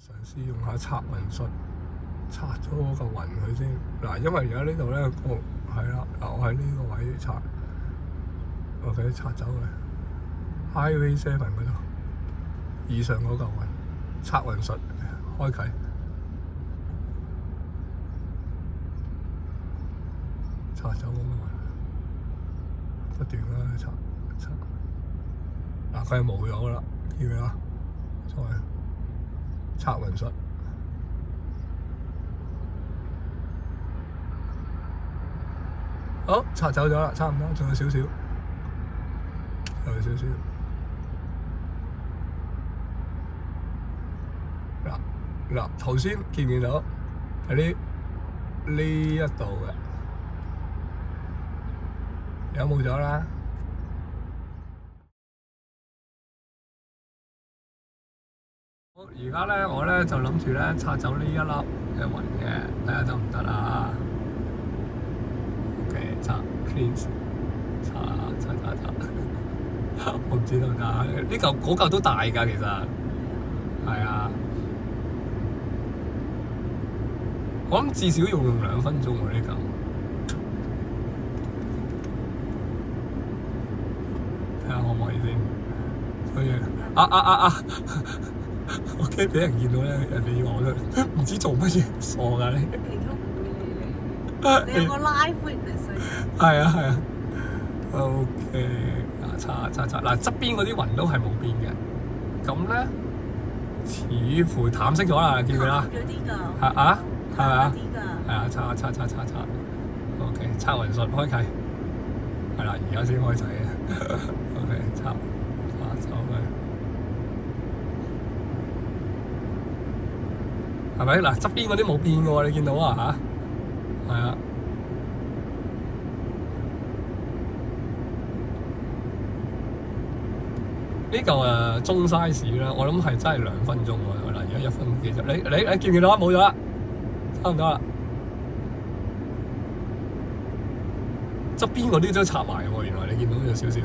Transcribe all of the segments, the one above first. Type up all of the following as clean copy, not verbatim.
嘗試用下拆雲術，拆咗嗰嚿雲佢先。嗱，因為而家呢度咧，係啦，嗱，我喺呢個位拆，我俾佢拆走佢。Highway 7嗰度，以上嗰嚿雲，拆雲術開啟。拆走嗰個雲，不斷啦拆。嗱，佢係冇咗啦，見唔見啊？再拆雲術，好，拆走咗啦，差唔多，仲有少少，仲有少少。嗱，頭先見唔見到喺呢一度嘅？有冇咗啦？好，而家咧我咧就諗住咧拆走呢一粒嘅雲嘅，睇下得唔得啊 ？OK， 拆 clean， 拆，我唔知得唔得啊？呢嚿嗰嚿都大㗎，其實係啊。我諗至少要用2分鐘喎呢嚿。睇下可唔可以先？所以我驚俾人見到咧，人哋以為我都唔知做乜嘢，傻㗎你。你有個 live witness 係啊。OK， 嗱，拆嗱，側邊嗰啲雲都係冇變嘅。咁咧，似乎淡色咗啦，見唔見啦？咗啲㗎。係啊？係咪啊？係啊，拆。OK， 拆雲術開啟。係啦，而家先開啟嘅。OK， 拆走佢。係咪？嗱，側邊嗰啲冇變嘅喎，你見到啊嚇？係啊。呢嚿中 size 啦，我諗係真係2分鐘喎。嗱，而家1分幾啫？你見唔見到啊？冇咗啦，差唔多啦。側邊嗰啲都插埋喎，原來你見到有少少。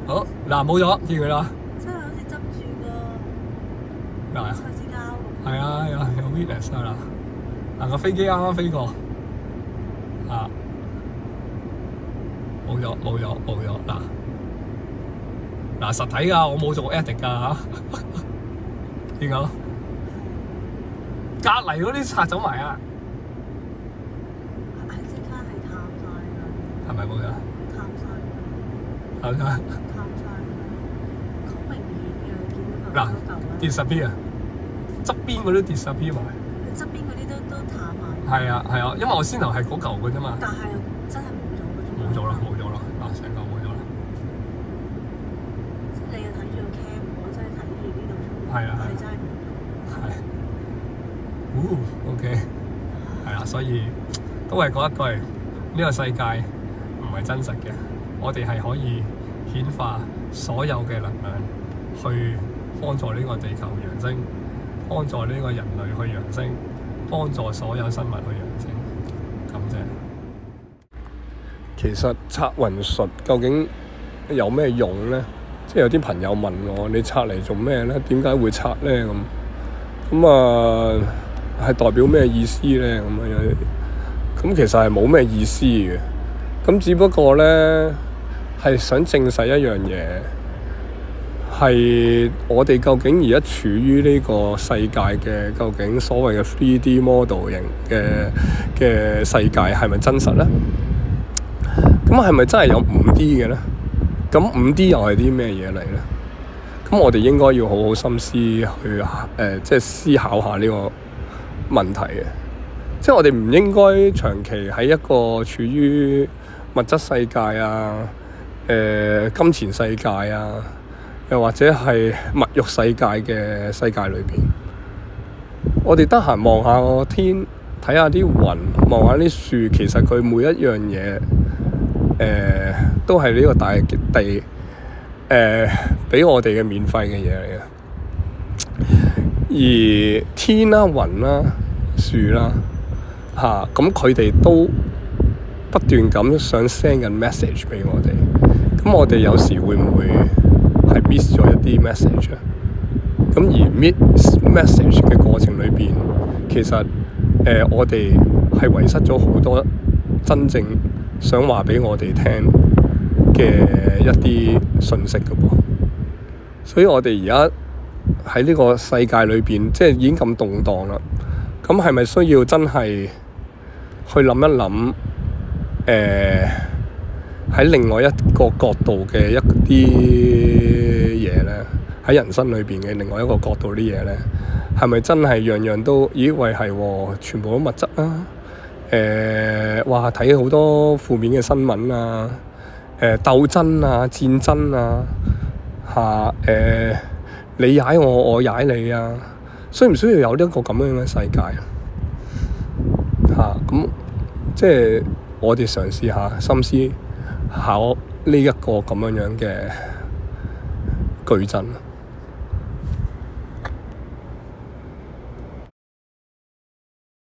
好，嗱，冇咗，見佢啦。真係好似執住個嗱，菜籽膠。係啊，有 witness 啦。嗱，個飛機啱啱飛過，啊，冇咗。嗱，實體㗎，我冇做 edit 㗎嚇。見到？隔離嗰啲拆走埋啊！即刻係淡晒㗎。係咪冇咗？淡晒。係咪？淡晒。好明顯嘅，見到嗱，disappear 啊！側邊嗰啲 disappear 埋。側邊嗰啲都淡埋。係啊，因為我先頭係嗰嚿嘅啫嘛。但係真係冇咗。冇咗啦，嗱，成嚿冇咗啦。即係你又睇住個 cam，我真係睇住呢度。係啊，真係冇咗。OK， 係啦，所以都係嗰一句，呢個世界唔係真實嘅，我哋係可以顯化所有嘅能量去幫助呢個地球揚升，幫助呢個人類去揚升，幫助所有生物去揚升。咁啫。其實拆雲術究竟有咩用咧？即係有啲朋友問我：你拆嚟做咩咧？點解會拆咧？咁啊？係代表咩意思咧？咁其實係冇咩意思嘅。咁只不過咧係想證實一樣嘢，係我哋究竟而家處於呢個世界嘅究竟所謂嘅 3D model 型嘅世界係咪真實咧？咁係咪真係有5D 嘅咧？咁5D 又係啲咩嘢嚟咧？咁我哋應該要好好心思去即係思考下呢個問題嘅，即係我哋唔應該長期喺一個處於物質世界啊、金錢世界啊，又或者係物欲世界嘅世界裏邊。我哋得閒望下個天，睇下啲雲，望下啲樹，其實佢每一樣嘢，都係呢個大地俾我哋嘅免費嘅嘢嚟嘅。而天啦、雲啦、樹啦咁佢哋都不斷咁想 send 緊 message 俾我哋。咁我哋有時會唔會係 miss 咗一啲 message。咁而 miss message 嘅過程裏邊，其實我哋係遺失咗好多真正想話俾我哋聽嘅一啲訊息㗎噃。所以我哋而家喺呢個世界裏邊，即係已經咁動盪啦。咁係咪需要真係去諗一諗？喺另外一個角度嘅一啲嘢咧，喺人生裏邊嘅另外一個角度啲嘢咧，係咪真係樣樣都？咦，喂係喎，全部都物質啊！哇，睇好多負面嘅新聞啊！鬥爭啊，戰爭啊，你踩我，我踩你啊！需唔需要有一個咁樣嘅世界啊？咁即係我哋嘗試下心思考呢一個咁樣嘅矩陣。